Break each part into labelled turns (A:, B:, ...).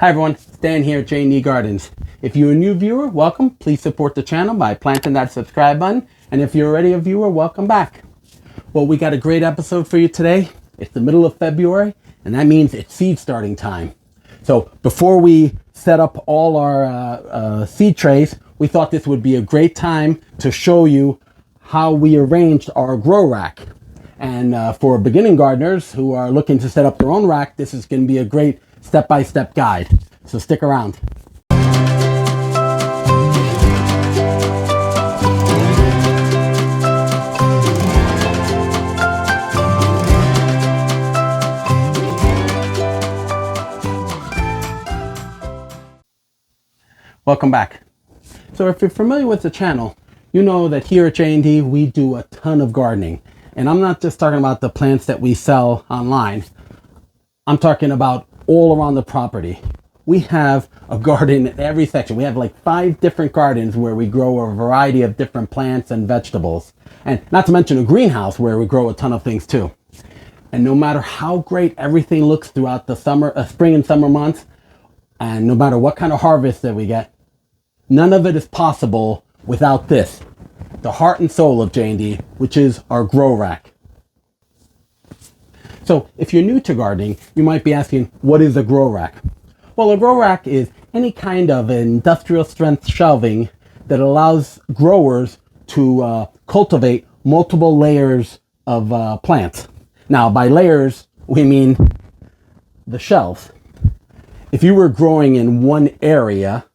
A: Hi everyone, Stan here at J&D Gardens. If you're a new viewer, welcome. Please support the channel by planting that subscribe button. And if you're already a viewer, welcome back. Well, we got a great episode for you today. It's the middle of February, and that means it's seed starting time. So before we set up all our seed trays, we thought this would be a great time to show you how we arranged our grow rack. And for beginning gardeners who are looking to set up their own rack, this is going to be a great step-by-step guide. So stick around. Welcome back. So if you're familiar with the channel, you know that here at J&D we do a ton of gardening. And I'm not just talking about the plants that we sell online. I'm talking about all around the property. We have a garden in every section. We have like 5 different gardens where we grow a variety of different plants and vegetables. And not to mention a greenhouse where we grow a ton of things too. And no matter how great everything looks throughout the spring and summer months, and no matter what kind of harvest that we get, none of it is possible without this, the heart and soul of J&D, which is our grow rack. So if you're new to gardening, you might be asking, what is a grow rack? Well, a grow rack is any kind of industrial strength shelving that allows growers to cultivate multiple layers of plants. Now, by layers, we mean the shelves. If you were growing in one area,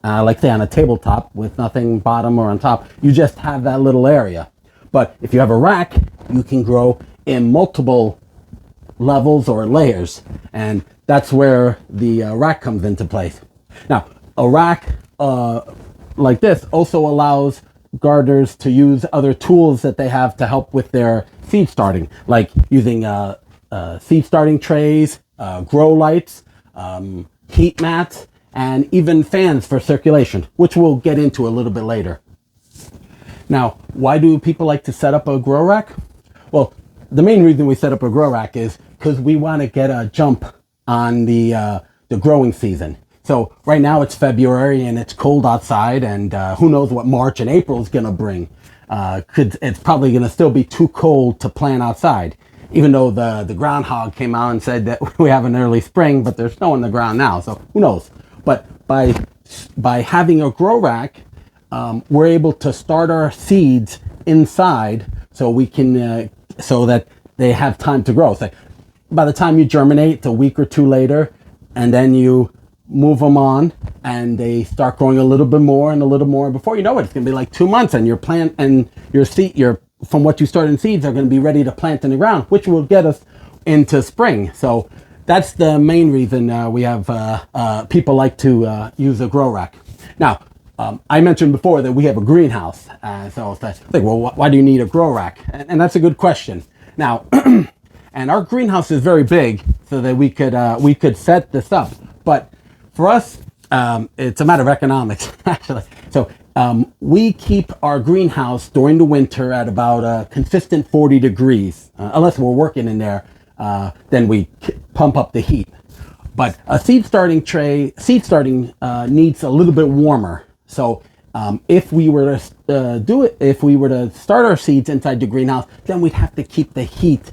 A: like say on a tabletop with nothing bottom or on top, you just have that little area. But if you have a rack, you can grow in multiple levels or layers, and that's where the rack comes into place. Now, a rack like this also allows gardeners to use other tools that they have to help with their seed starting, like using seed starting trays, grow lights, heat mats, and even fans for circulation, which we'll get into a little bit later. Now, why do people like to set up a grow rack? Well, the main reason we set up a grow rack is because we want to get a jump on the growing season. So right now it's February and it's cold outside, and who knows what March and April is going to bring. It's probably going to still be too cold to plant outside, even though the groundhog came out and said that we have an early spring, but there's snow on the ground now, so who knows. But by having a grow rack, we're able to start our seeds inside, so we can so that they have time to grow. So by the time you germinate, it's a week or two later, and then you move them on, and they start growing a little bit more and a little more. Before you know it, it's going to be like 2 months, and your plant and your seed, from what you start in seeds, are going to be ready to plant in the ground, which will get us into spring. So that's the main reason we have people like to use a grow rack. Now, I mentioned before that we have a greenhouse. So it's like, well, why do you need a grow rack? And that's a good question. Now, and our greenhouse is very big, so that we could set this up. But for us, it's a matter of economics, actually. So we keep our greenhouse during the winter at about a consistent 40 degrees, unless we're working in there. Then we pump up the heat. But a seed starting needs a little bit warmer. So if we were to start our seeds inside the greenhouse, then we'd have to keep the heat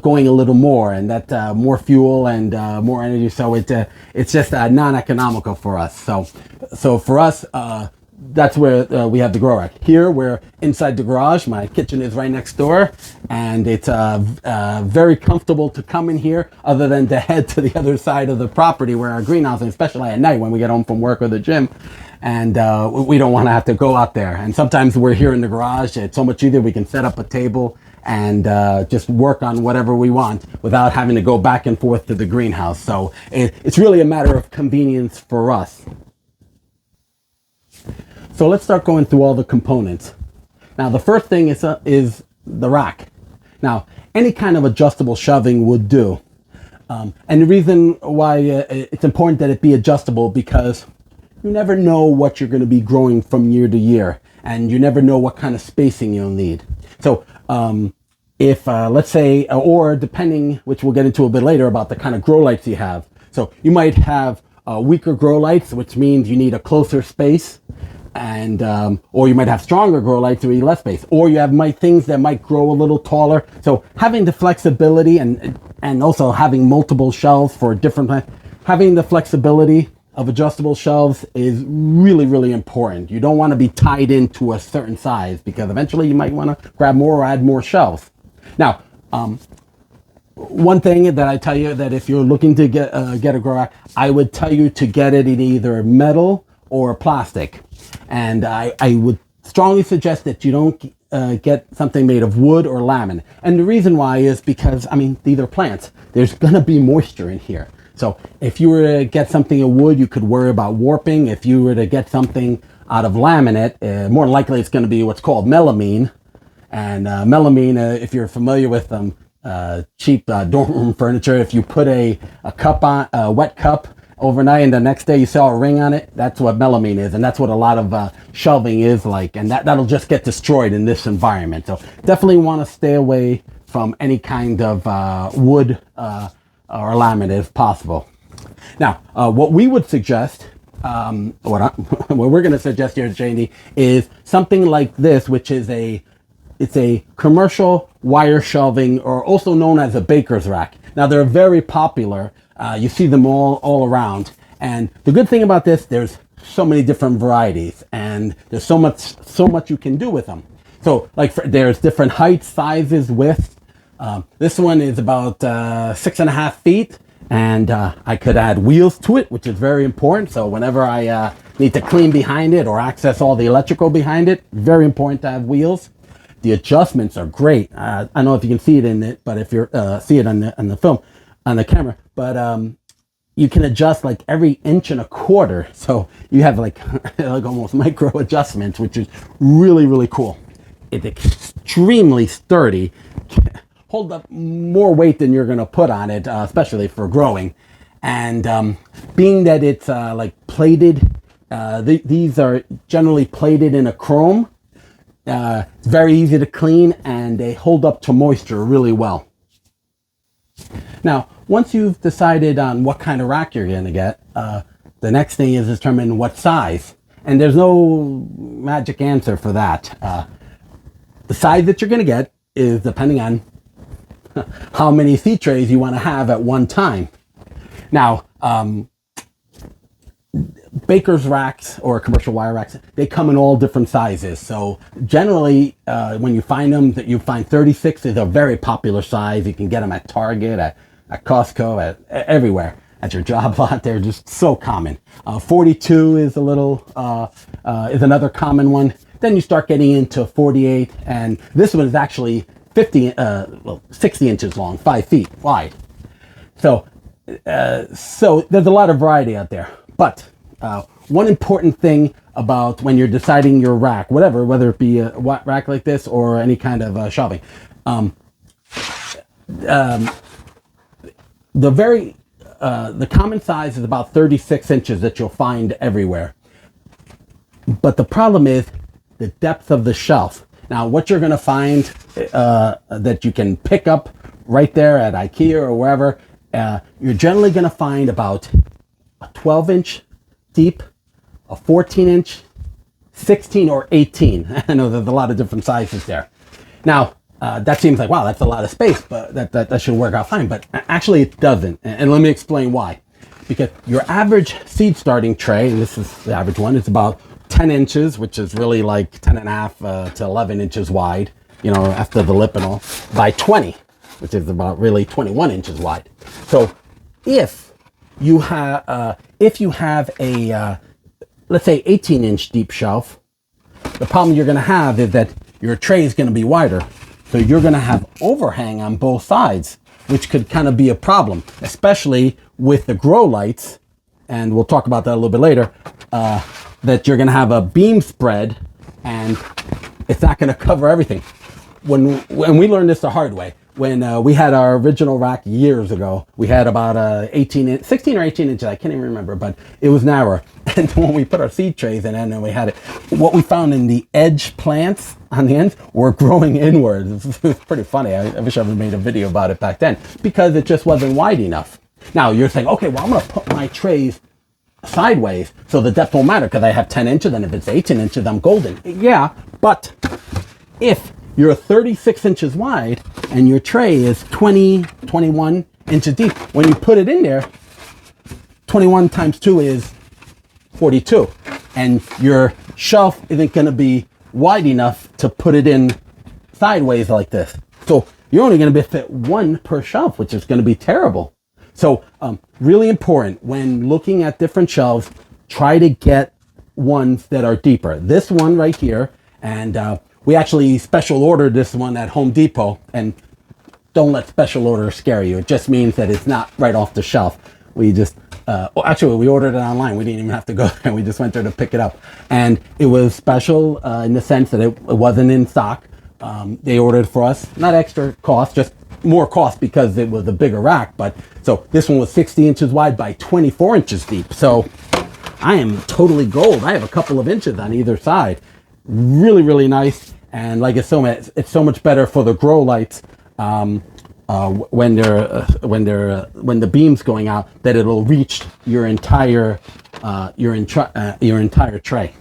A: going a little more, and that more fuel and more energy. So it's just non-economical for us. So for us, that's where we have the grow rack. Here we're inside the garage. My kitchen is right next door, and it's very comfortable to come in here, other than to head to the other side of the property where our greenhouse is, especially at night when we get home from work or the gym, and we don't want to have to go out there. And sometimes we're here in the garage. It's so much easier. We can set up a table and just work on whatever we want without having to go back and forth to the greenhouse. So it's really a matter of convenience for us. So let's start going through all the components. Now, the first thing is the rack. Now, any kind of adjustable shelving would do. And the reason why it's important that it be adjustable, because you never know what you're going to be growing from year to year, and you never know what kind of spacing you'll need. So if, let's say, or depending, which we'll get into a bit later about the kind of grow lights you have. So you might have weaker grow lights, which means you need a closer space, and or you might have stronger grow lights or less space, or you have things that might grow a little taller. So having the flexibility and also having multiple shelves for different plants, having the flexibility of adjustable shelves is really, really important. You don't want to be tied into a certain size, because eventually you might want to grab more or add more shelves. Now, one thing that I tell you, that if you're looking to get a grow rack, I would tell you to get it in either metal or plastic. And I would strongly suggest that you don't get something made of wood or laminate. And the reason why is because, I mean, these are plants. There's going to be moisture in here. So if you were to get something in wood, you could worry about warping. If you were to get something out of laminate, more likely it's going to be what's called melamine. And melamine, if you're familiar with cheap dorm room furniture, if you put a cup on, a wet cup overnight and the next day you saw a ring on it, that's what melamine is. And that's what a lot of shelving is like. And that'll just get destroyed in this environment. So definitely want to stay away from any kind of wood or laminate if possible. Now, what we would suggest, what we're going to suggest here at J&D is something like this, which is it's a commercial wire shelving, or also known as a baker's rack. Now, they're very popular. You see them all around. And the good thing about this, there's so many different varieties, and there's so much you can do with them. So, like, there's different heights, sizes, widths. This one is about 6.5 feet, and I could add wheels to it, which is very important. So whenever I need to clean behind it or access all the electrical behind it, very important to have wheels. The adjustments are great. I don't know if you can see it in it, but if you see it on the film, on the camera, but you can adjust like every 1.25 inches. So you have like almost micro adjustments, which is really, really cool. It's extremely sturdy. Hold up more weight than you're going to put on it, especially for growing. And being that it's like plated, these are generally plated in a chrome. It's very easy to clean, and they hold up to moisture really well. Now, once you've decided on what kind of rack you're going to get, the next thing is determine what size. And there's no magic answer for that. The size that you're going to get is depending on how many seed trays you want to have at one time. Now, baker's racks or commercial wire racks, they come in all different sizes. So generally, when you find them, that you find 36 is a very popular size. You can get them at Target, at Costco, at everywhere, at your job lot. They're just so common. 42 is is another common one. Then you start getting into 48, and this one is actually 60 inches long, 5 feet wide. So there's a lot of variety out there. But one important thing about when you're deciding your rack, whether it be a rack like this or any kind of shelving, the common size is about 36 inches that you'll find everywhere. But the problem is the depth of the shelf. Now, what you're going to find that you can pick up right there at IKEA or wherever, you're generally going to find about a 12-inch deep, a 14-inch, 16 or 18. I know there's a lot of different sizes there. Now, that seems like, wow, that's a lot of space, but that should work out fine. But actually it doesn't. And let me explain why. Because your average seed starting tray, and this is the average one, it's about 10 inches, which is really like 10.5 to 11 inches wide, after the lip and all, by 20, which is about really 21 inches wide. So if you have a, let's say 18-inch deep shelf, the problem you're going to have is that your tray is going to be wider. So you're going to have overhang on both sides, which could kind of be a problem, especially with the grow lights. And we'll talk about that a little bit later, that you're going to have a beam spread and it's not going to cover everything. When we learned this the hard way, when we had our original rack years ago, we had about 16 or 18 inches, I can't even remember, but it was narrower. And when we put our seed trays in, and then we had it, what we found in the edge plants on the ends were growing inwards. It was pretty funny. I wish I would have made a video about it back then, because it just wasn't wide enough. Now you're saying, okay, well, I'm going to put my trays sideways, so the depth won't matter because I have 10 inches, and if it's 18 inches, I'm golden. Yeah, but if you're 36 inches wide and your tray is 20, 21 inches deep, when you put it in there, 21 times 2 is 42, and your shelf isn't going to be wide enough to put it in sideways like this. So you're only going to fit one per shelf, which is going to be terrible. So really important when looking at different shelves, try to get ones that are deeper. This one right here, and we actually special ordered this one at Home Depot, and don't let special order scare you. It just means that it's not right off the shelf. We just, actually we ordered it online. We didn't even have to go there. We just went there to pick it up. And it was special in the sense that it wasn't in stock. They ordered for us, not extra cost, just more cost because it was a bigger rack. But so this one was 60 inches wide by 24 inches deep. So I am totally gold. I have a couple of inches on either side. Really, really nice. And like it's so much better for the grow lights when the beam's going out, that it'll reach your entire tray.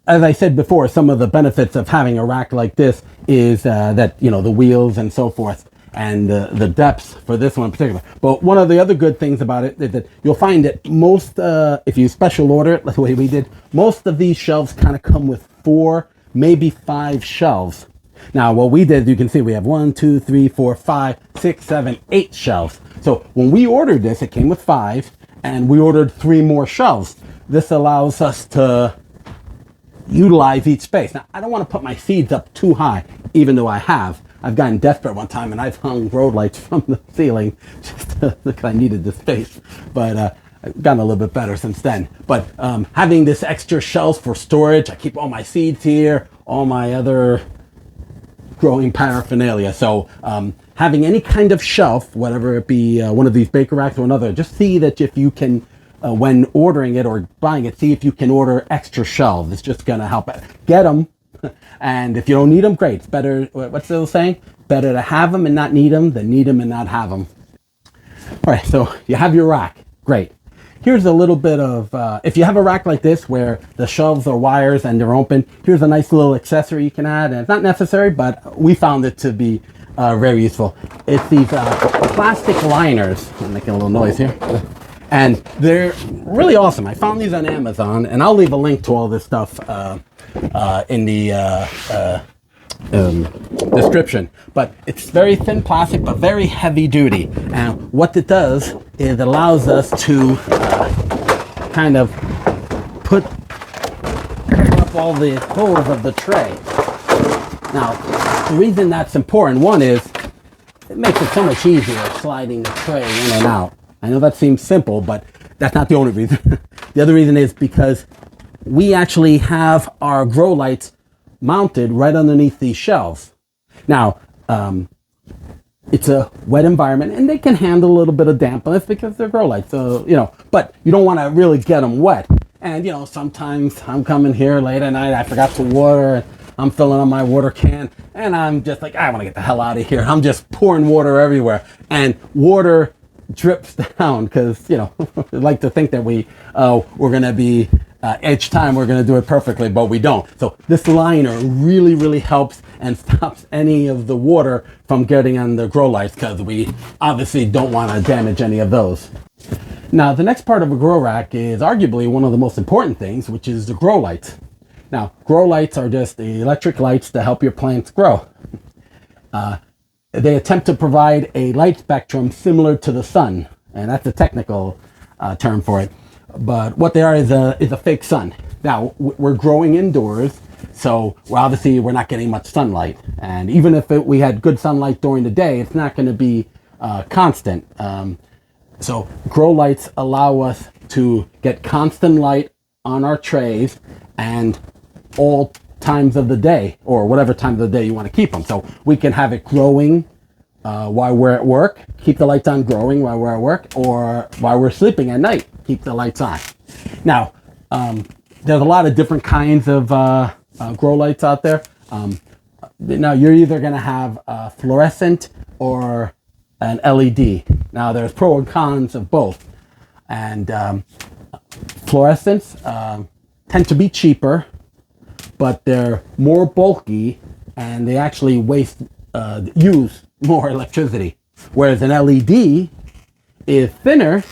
A: As I said before, some of the benefits of having a rack like this is that, you know, the wheels and so forth, and the depths for this one in particular. But one of the other good things about it is that you'll find that most, if you special order it the way we did, most of these shelves kind of come with 4, maybe 5 shelves. Now, what we did, you can see we have 1, 2, 3, 4, 5, 6, 7, 8 shelves. So when we ordered this, it came with 5, and we ordered 3 more shelves. This allows us to utilize each space. Now, I don't want to put my seeds up too high, even though I've gotten desperate one time and I've hung grow lights from the ceiling just because I needed the space. But I've gotten a little bit better since then. But having this extra shelves for storage, I keep all my seeds here, all my other growing paraphernalia. So having any kind of shelf, whatever it be, one of these baker racks or another, just see that if you can, when ordering it or buying it, see if you can order extra shelves. It's just going to help it. Get them. And if you don't need them, great. It's better, what's the old saying? Better to have them and not need them than need them and not have them. All right, so you have your rack. Great. Here's a little bit of, if you have a rack like this where the shelves are wires and they're open, here's a nice little accessory you can add. And it's not necessary, but we found it to be very useful. It's these plastic liners. I'm making a little noise here. And they're really awesome. I found these on Amazon, and I'll leave a link to all this stuff in the description. But it's very thin plastic, but very heavy duty. And what it does is it allows us to kind of put up all the holes of the tray. Now, the reason that's important, one is it makes it so much easier sliding the tray in and out. I know that seems simple, but that's not the only reason. The other reason is because we actually have our grow lights mounted right underneath these shelves. Now, it's a wet environment, and they can handle a little bit of dampness because they're grow lights. So, you know, but you don't want to really get them wet. And, you know, sometimes I'm coming here late at night, I forgot to water, and I'm filling up my water can, and I'm just like, I want to get the hell out of here. I'm just pouring water everywhere. And water drips down because, you know, we like to think that we're going to be, each time we're going to do it perfectly, but we don't. So this liner really, really helps and stops any of the water from getting on the grow lights, because we obviously don't want to damage any of those. Now, the next part of a grow rack is arguably one of the most important things, which is the grow lights. Now, grow lights are just the electric lights to help your plants grow. They attempt to provide a light spectrum similar to the sun, and that's a technical term for it. But what they are is a fake sun. Now, we're growing indoors, so we're not getting much sunlight. And even if we had good sunlight during the day, it's not going to be constant. So grow lights allow us to get constant light on our trays and all times of the day, or whatever time of the day you want to keep them. So we can have it growing while we're at work, keep the lights on growing while we're at work, or while we're sleeping at night, keep the lights on. Now, there's a lot of different kinds of grow lights out there. Now, you're either going to have fluorescent or an LED. Now, there's pros and cons of both. And fluorescents tend to be cheaper, but they're more bulky and they actually use more electricity. Whereas an LED is thinner,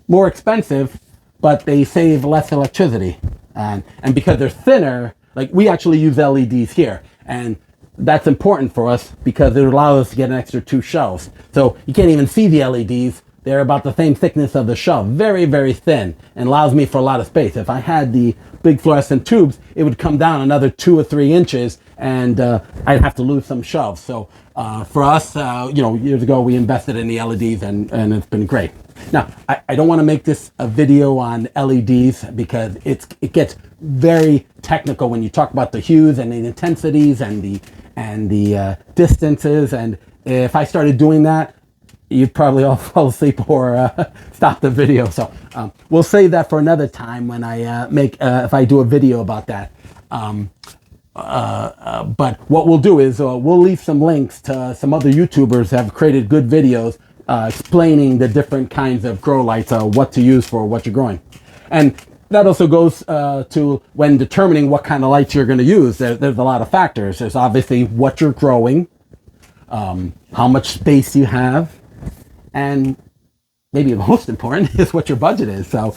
A: more expensive, but they save less electricity. And because they're thinner, like we actually use LEDs here, and that's important for us because it allows us to get an extra 2 shelves. So you can't even see the LEDs. They're about the same thickness of the shelf, very, very thin, and allows me for a lot of space. If I had the big fluorescent tubes, it would come down another 2 or 3 inches, and I'd have to lose some shelves. So for us, years ago, we invested in the LEDs, and it's been great. Now, I don't want to make this a video on LEDs because it gets very technical when you talk about the hues and the intensities and the distances. And if I started doing that, you'd probably all fall asleep or stop the video. So we'll save that for another time when I if I do a video about that. But what we'll do is we'll leave some links to some other YouTubers that have created good videos explaining the different kinds of grow lights, what to use for what you're growing. And that also goes to when determining what kind of lights you're going to use. There's a lot of factors. There's obviously what you're growing, how much space you have, and maybe most important is what your budget is. So,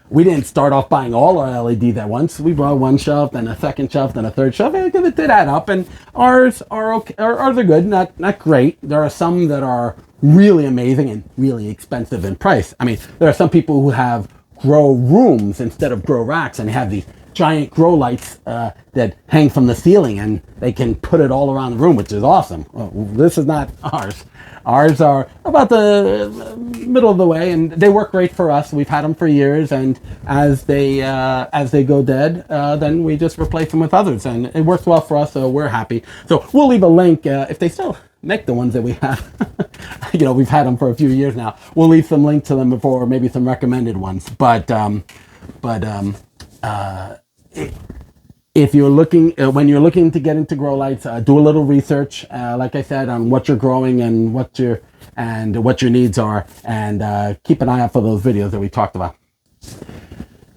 A: we didn't start off buying all our LEDs at once. We bought 1 shelf, then a 2nd shelf, then a 3rd shelf, because it did add up. And ours are okay. Ours are good, not great. There are some that are really amazing and really expensive in price. I mean, there are some people who have grow rooms instead of grow racks, and have these giant grow lights that hang from the ceiling, and they can put it all around the room, which is awesome. Well, this is not ours. Ours are about the middle of the way, and they work great for us. We've had them for years, and as they go dead, then we just replace them with others, and it works well for us, so we're happy. So we'll leave a link if they still make the ones that we have. We've had them for a few years now. We'll leave some link to them before, maybe some recommended ones. If you're looking, when you're looking to get into grow lights, do a little research, like I said, on what you're growing and what your needs are, and keep an eye out for those videos that we talked about.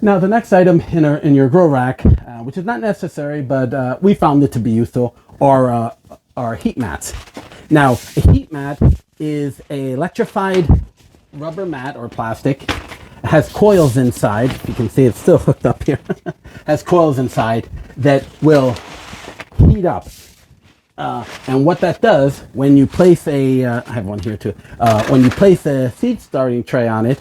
A: Now, the next item in your grow rack, which is not necessary, but we found it to be useful, are heat mats. Now, a heat mat is a electrified rubber mat or plastic. It has coils inside. You can see it's still hooked up here. Has coils inside that will heat up. And what that does, when you place I have one here too. When you place a seed starting tray on it,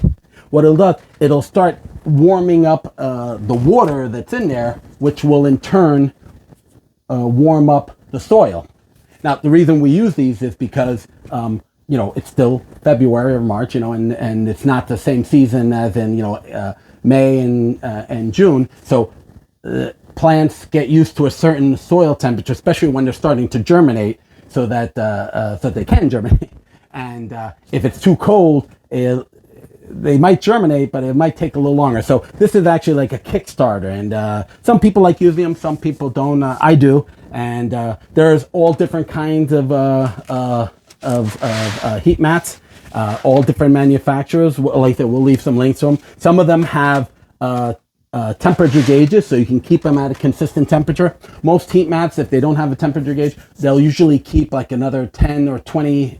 A: what it'll do, it'll start warming up the water that's in there, which will in turn warm up the soil. Now, the reason we use these is because it's still February or March, and it's not the same season as in, May and June. So plants get used to a certain soil temperature, especially when they're starting to germinate, so that they can germinate. And if it's too cold, they might germinate, but it might take a little longer. So this is actually like a Kickstarter, and some people like using them, some people don't. I do, and there's all different kinds of heat mats, all different manufacturers. Like I said, we'll leave some links to them. Some of them have temperature gauges, so you can keep them at a consistent temperature. Most heat mats, if they don't have a temperature gauge, they'll usually keep like another 10 or 20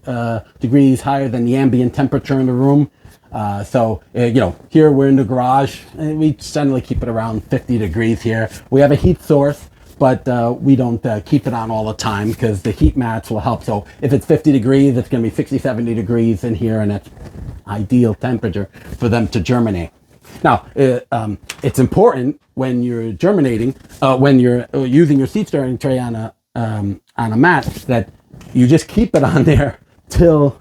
A: degrees higher than the ambient temperature in the room. Here we're in the garage, and we generally keep it around 50 degrees here. We have a heat source, but we don't keep it on all the time because the heat mats will help. So if it's 50 degrees, it's going to be 60, 70 degrees in here, and that's ideal temperature for them to germinate. Now, it's important when you're germinating, when you're using your seed starting tray on a mat, that you just keep it on there till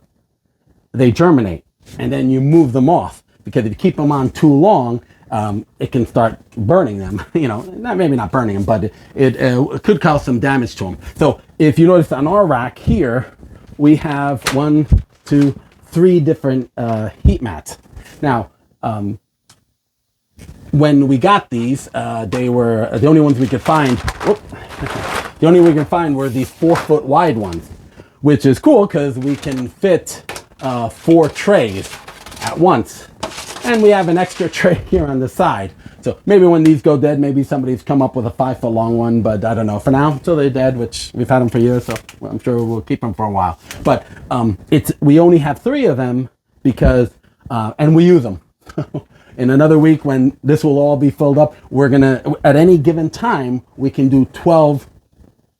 A: they germinate, and then you move them off, because if you keep them on too long, it can start burning them. Maybe not burning them, but it could cause some damage to them. So if you notice on our rack here, we have 1, 2, 3 different heat mats. Now, when we got these, they were the only ones we could find. The only we could find were these 4-foot wide ones, which is cool because we can fit 4 trays at once. And we have an extra tray here on the side. So maybe when these go dead, maybe somebody's come up with a 5-foot long one, but I don't know. For now, until they're dead, which we've had them for years, so I'm sure we'll keep them for a while. But we only have 3 of them because, and we use them. In another week, when this will all be filled up, we're gonna, at any given time, we can do 12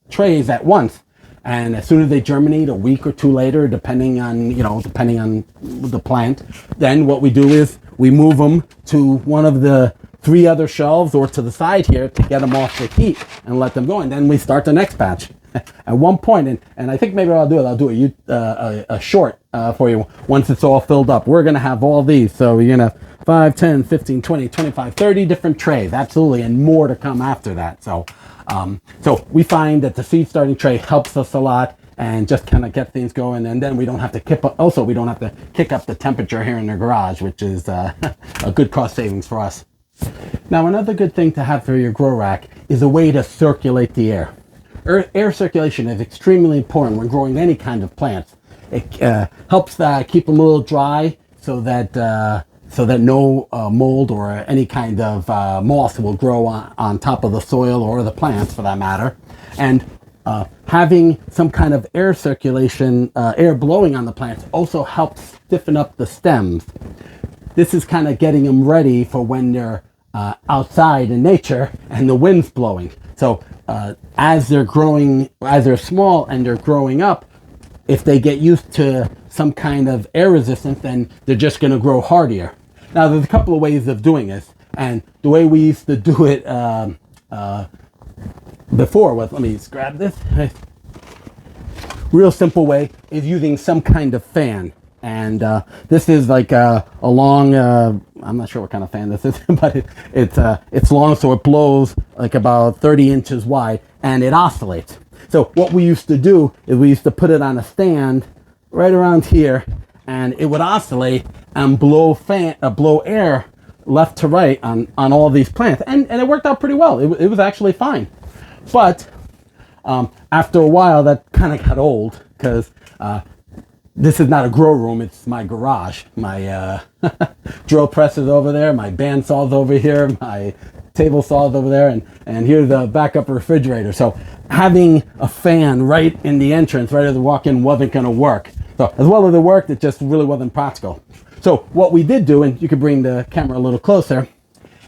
A: trays at once. And as soon as they germinate, a week or 2 later, depending on the plant, then what we do is we move them to one of the 3 other shelves or to the side here to get them off the heat and let them go. And then we start the next batch. At one point, and I think maybe I'll do a short for you once it's all filled up. We're going to have all these. So you're going to 5, 10, 15, 20, 25, 30 different trays. Absolutely. And more to come after that. So we find that the seed starting tray helps us a lot and just kind of get things going. And then we don't have to kick up the temperature here in the garage, which is a good cost savings for us. Now, another good thing to have for your grow rack is a way to circulate the air. Air circulation is extremely important when growing any kind of plants. It helps keep them a little dry so that no mold or any kind of moss will grow on top of the soil or the plants, for that matter. And having some kind of air circulation, air blowing on the plants also helps stiffen up the stems. This is kind of getting them ready for when they're outside in nature and the wind's blowing. So as they're small and they're growing up, if they get used to some kind of air resistance, then they're just going to grow hardier. Now, there's a couple of ways of doing this, and the way we used to do it before was, let me just grab this. Real simple way is using some kind of fan. And this is like a long, I'm not sure what kind of fan this is, but it's long, so it blows like about 30 inches wide, and it oscillates. So what we used to do is we used to put it on a stand right around here, and it would oscillate and blow air left to right on all these plants, and it worked out pretty well. It was actually fine. But after a while, that kind of got old because this is not a grow room, it's my garage. My drill press is over there, my bandsaw's over here, my table saw's over there, and here's the backup refrigerator. So having a fan right in the entrance, right as you walk in, wasn't going to work. So as well as it worked, it just really wasn't practical. So what we did do, and you could bring the camera a little closer,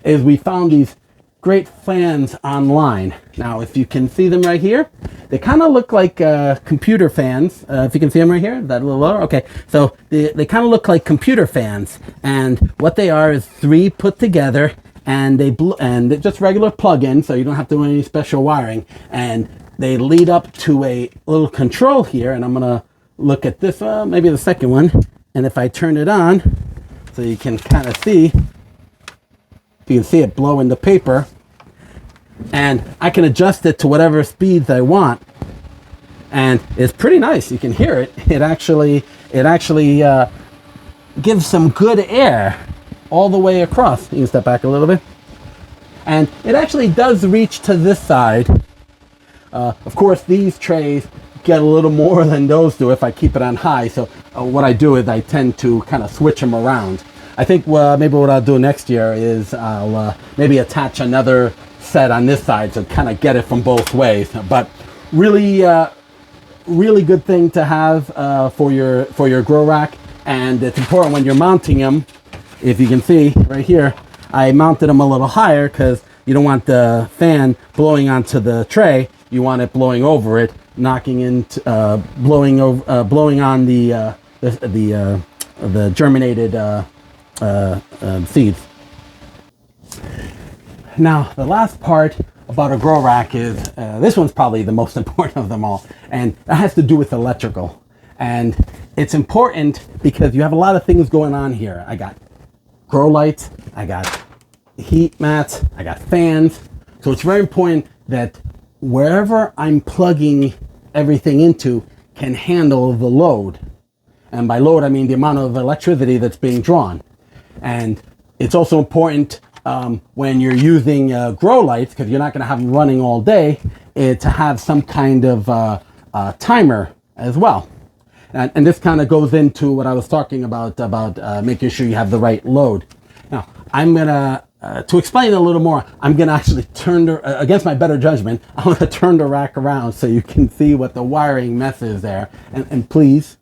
A: is we found these great fans online. Now, if you can see them right here, they kind of look like computer fans. If you can see them right here, that a little lower. Okay, so they kind of look like computer fans, and what they are is 3 put together, and they're just regular plug-in, so you don't have to do any special wiring, and they lead up to a little control here. And I'm gonna look at this, maybe the second one, and if I turn it on, so you can kind of see. You can see it blow in the paper, and I can adjust it to whatever speeds I want, and it's pretty nice. You can hear it. It actually gives some good air all the way across. You can step back a little bit, and it actually does reach to this side. Of course, these trays get a little more than those do if I keep it on high. So what I do is I tend to kind of switch them around. I think maybe what I'll do next year is I'll maybe attach another set on this side to kind of get it from both ways. But really good thing to have for your grow rack, and it's important when you're mounting them. If you can see right here, I mounted them a little higher because you don't want the fan blowing onto the tray. You want it blowing over it, knocking into blowing on the germinated seeds. Now, the last part about a grow rack is, this one's probably the most important of them all, and that has to do with electrical. And it's important because you have a lot of things going on here. I got grow lights, I got heat mats, I got fans. So it's very important that wherever I'm plugging everything into can handle the load. And by load, I mean the amount of electricity that's being drawn. And it's also important when you're using grow lights, because you're not going to have them running all day, to have some kind of timer as well. And this kind of goes into what I was talking about making sure you have the right load. I'm gonna, to explain a little more, I'm gonna actually turn against my better judgment, I'm gonna turn the rack around so you can see what the wiring mess is there. And please,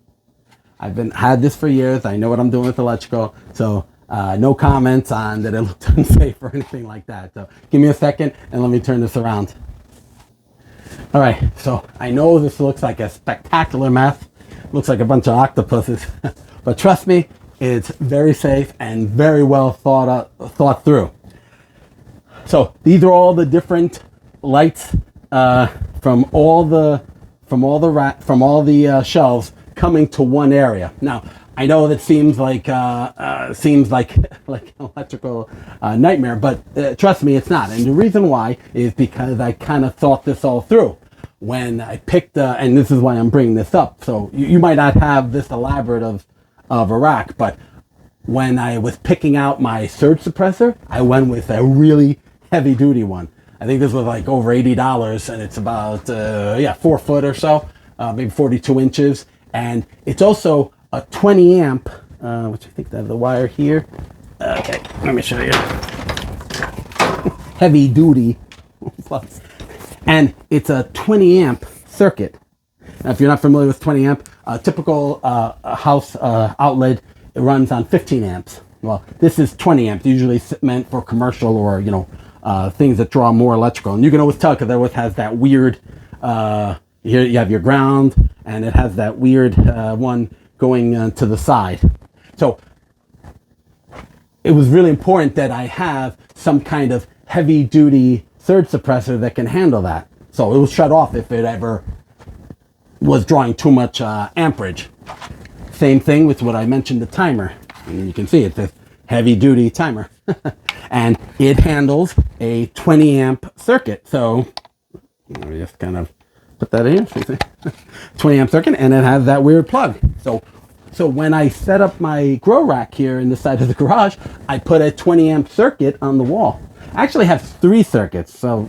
A: had this for years. I know what I'm doing with electrical, so no comments on that it looked unsafe or anything like that. So give me a second and let me turn this around. All right, so I know this looks like a spectacular mess. Looks like a bunch of octopuses, but trust me, it's very safe and very well thought through. So these are all the different lights from all the shelves coming to one area. Now I know that seems like like an electrical nightmare, but trust me, it's not. And the reason why is because I kind of thought this all through when I picked, and this is why I'm bringing this up. So you might not have this elaborate of a rack, but when I was picking out my surge suppressor, I went with a really heavy duty one. I think this was like over $80, and it's about 4 foot or so, maybe 42 inches, and it's also a 20 amp, which I think they have the wire here. Okay, let me show you. Heavy duty. And it's a 20 amp circuit. Now, if you're not familiar with 20 amp, a typical house outlet, it runs on 15 amps. Well, this is 20 amps, usually meant for commercial or, things that draw more electrical. And you can always tell because it always has that weird, here you have your ground, and it has that weird one going to the side. So it was really important that I have some kind of heavy duty surge suppressor that can handle that. So it will shut off if it ever was drawing too much amperage. Same thing with what I mentioned, the timer. And you can see it's this heavy duty timer. And it handles a 20 amp circuit. So let me just kind of put that in. 20 amp circuit, and it has that weird plug. So when I set up my grow rack here in the side of the garage, I put a 20 amp circuit on the wall. I actually have 3 circuits, so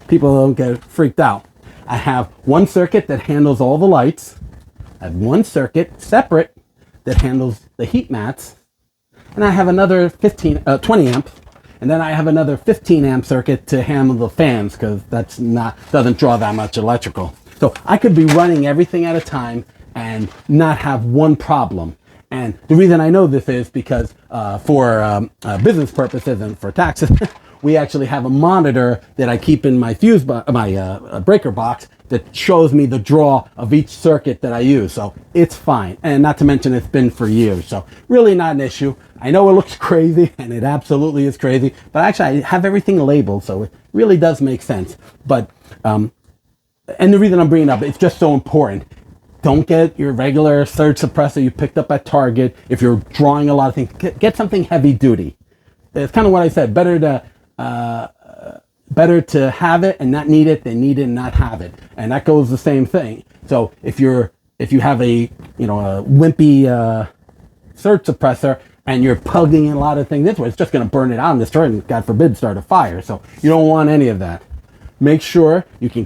A: people don't get freaked out. I have one circuit that handles all the lights. I have one circuit separate that handles the heat mats. And I have another 20 amp. And then I have another 15 amp circuit to handle the fans, because doesn't draw that much electrical. So I could be running everything at a time and not have one problem. And the reason I know this is because for business purposes and for taxes, we actually have a monitor that I keep in my breaker box that shows me the draw of each circuit that I use. So it's fine. And not to mention it's been for years. So really not an issue. I know it looks crazy, and it absolutely is crazy, but actually I have everything labeled, so it really does make sense. But, and the reason I'm bringing it up, it's just so important. Don't get your regular surge suppressor you picked up at Target. If you're drawing a lot of things, get something heavy duty. It's kind of what I said. Better to have it and not need it than need it and not have it. And that goes the same thing. So if you have a wimpy surge suppressor and you're plugging in a lot of things this way, it's just going to burn it out and destroy it, and God forbid start a fire. So you don't want any of that. Make sure you can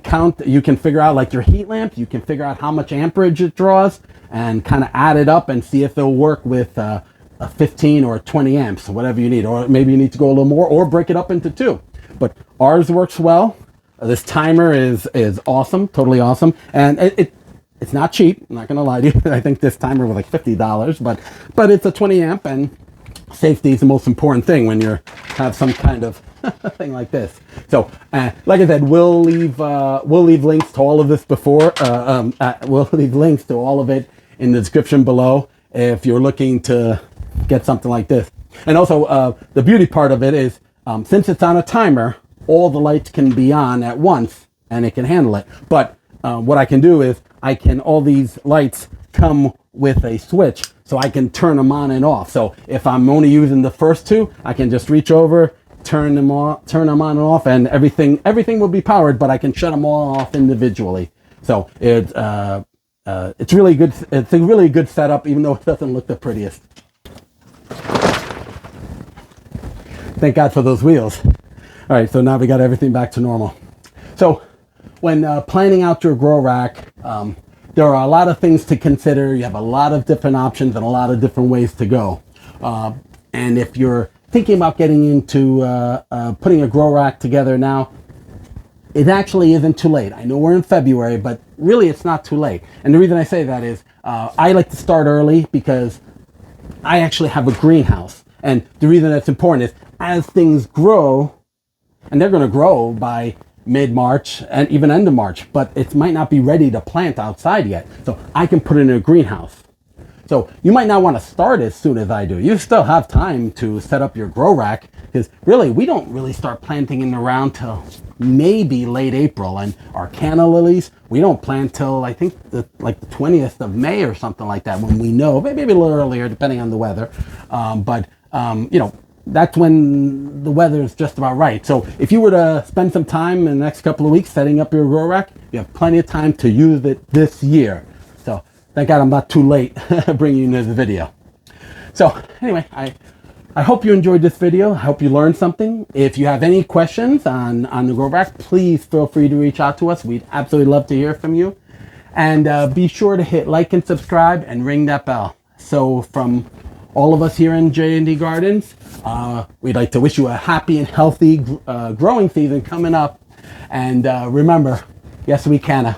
A: figure out, like your heat lamp, you can figure out how much amperage it draws and kind of add it up and see if it'll work with a 15 or 20 amps, whatever you need. Or maybe you need to go a little more or break it up into 2. But ours works well. This timer is awesome, totally awesome. And it's not cheap, I'm not going to lie to you. I think this timer was like $50, but it's a 20 amp, and safety is the most important thing when you have some kind of thing like this. So, like I said, we'll leave links to all of this we'll leave links to all of it in the description below if you're looking to get something like this. And also, the beauty part of it is, since it's on a timer, all the lights can be on at once, and it can handle it. But what I can do is, all these lights come with a switch, so I can turn them on and off. So if I'm only using the first 2, I can just reach over, turn them on and off, and everything will be powered, but I can shut them all off individually. So it's really good. It's a really good setup, even though it doesn't look the prettiest. Thank God for those wheels. All right, so now we got everything back to normal. So when planning out your grow rack, there are a lot of things to consider. You have a lot of different options and a lot of different ways to go. And if you're thinking about getting into putting a grow rack together now, it actually isn't too late. I know we're in February, but really it's not too late. And the reason I say that is I like to start early because I actually have a greenhouse. And the reason that's important is as things grow, and they're going to grow by mid-March and even end of March, but it might not be ready to plant outside yet. So I can put it in a greenhouse. So you might not want to start as soon as I do. You still have time to set up your grow rack, because really we don't really start planting in the ground till maybe late April. And our canna lilies, we don't plant till I think like the 20th of May or something like that, when we know, maybe a little earlier depending on the weather. You know, that's when the weather is just about right. So if you were to spend some time in the next couple of weeks setting up your grow rack, you have plenty of time to use it this year. So thank God I'm not too late bringing you this video. So anyway, I hope you enjoyed this video. I hope you learned something. If you have any questions on the grow rack, please feel free to reach out to us. We'd absolutely love to hear from you. And be sure to hit like and subscribe and ring that bell. So from all of us here in J&D Gardens, we'd like to wish you a happy and healthy growing season coming up. And remember, yes, we can.